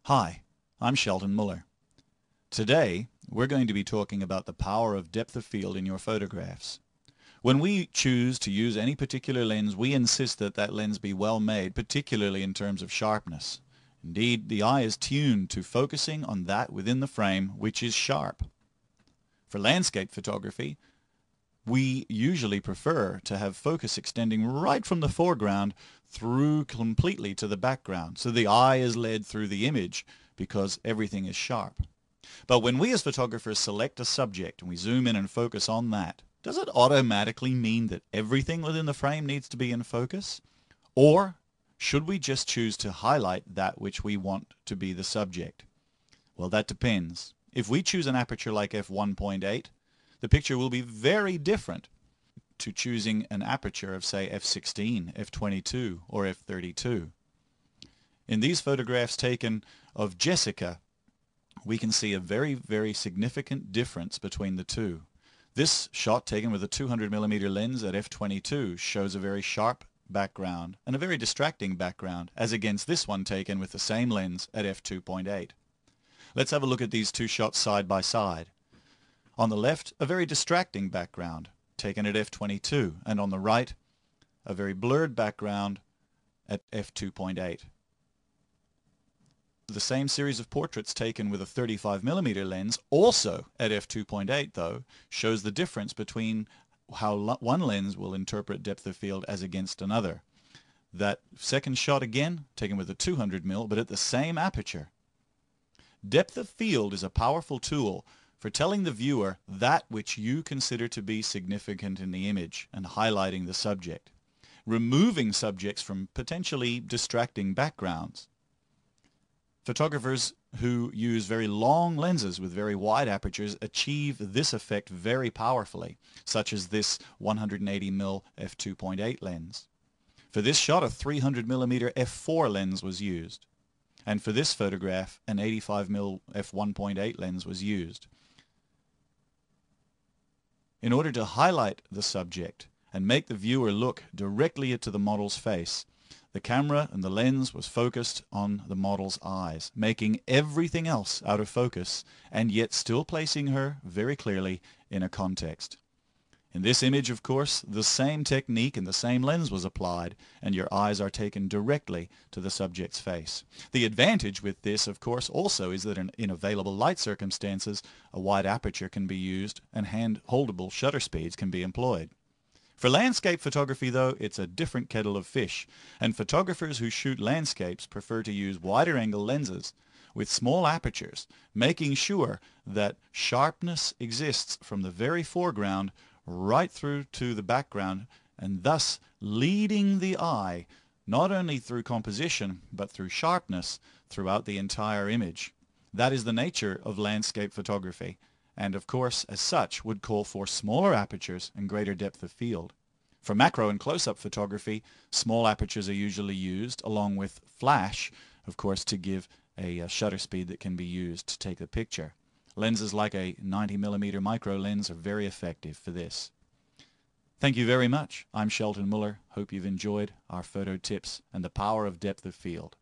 Hi, I'm Sheldon Muller. Today, we're going to be talking about the power of depth of field in your photographs. When we choose to use any particular lens, we insist that that lens be well made, particularly in terms of sharpness. Indeed, the eye is tuned to focusing on that within the frame which is sharp. For landscape photography, we usually prefer to have focus extending right from the foreground through completely to the background, so the eye is led through the image because everything is sharp. But when we as photographers select a subject and we zoom in and focus on that, does it automatically mean that everything within the frame needs to be in focus? Or should we just choose to highlight that which we want to be the subject? Well, that depends. If we choose an aperture like f1.8, the picture will be very different to choosing an aperture of, say, f16, f22, or f32. In these photographs taken of Jessica, we can see a very, very significant difference between the two. This shot taken with a 200mm lens at f22 shows a very sharp background and a very distracting background, as against this one taken with the same lens at f2.8. Let's have a look at these two shots side by side. On the left, a very distracting background taken at f22, and on the right, a very blurred background at f2.8. The same series of portraits taken with a 35mm lens, also at f2.8 though, shows the difference between how one lens will interpret depth of field as against another. That second shot again, taken with a 200mm, but at the same aperture. Depth of field is a powerful tool for telling the viewer that which you consider to be significant in the image and highlighting the subject, removing subjects from potentially distracting backgrounds. Photographers who use very long lenses with very wide apertures achieve this effect very powerfully, such as this 180mm f2.8 lens. For this shot, a 300mm f4 lens was used, and for this photograph, an 85mm f1.8 lens was used. In order to highlight the subject and make the viewer look directly into the model's face, the camera and the lens was focused on the model's eyes, making everything else out of focus and yet still placing her very clearly in a context. In this image, of course, the same technique and the same lens was applied, and your eyes are taken directly to the subject's face. The advantage with this, of course, also is that in available light circumstances, a wide aperture can be used and hand-holdable shutter speeds can be employed. For landscape photography, though, it's a different kettle of fish, and photographers who shoot landscapes prefer to use wider angle lenses with small apertures, making sure that sharpness exists from the very foreground right through to the background, and thus leading the eye not only through composition but through sharpness throughout the entire image. That is the nature of landscape photography, and of course as such would call for smaller apertures and greater depth of field. For macro and close-up photography, small apertures are usually used along with flash, of course, to give a shutter speed that can be used to take the picture. Lenses like a 90mm micro lens are very effective for this. Thank you very much. I'm Sheldon Muller. Hope you've enjoyed our photo tips and the power of depth of field.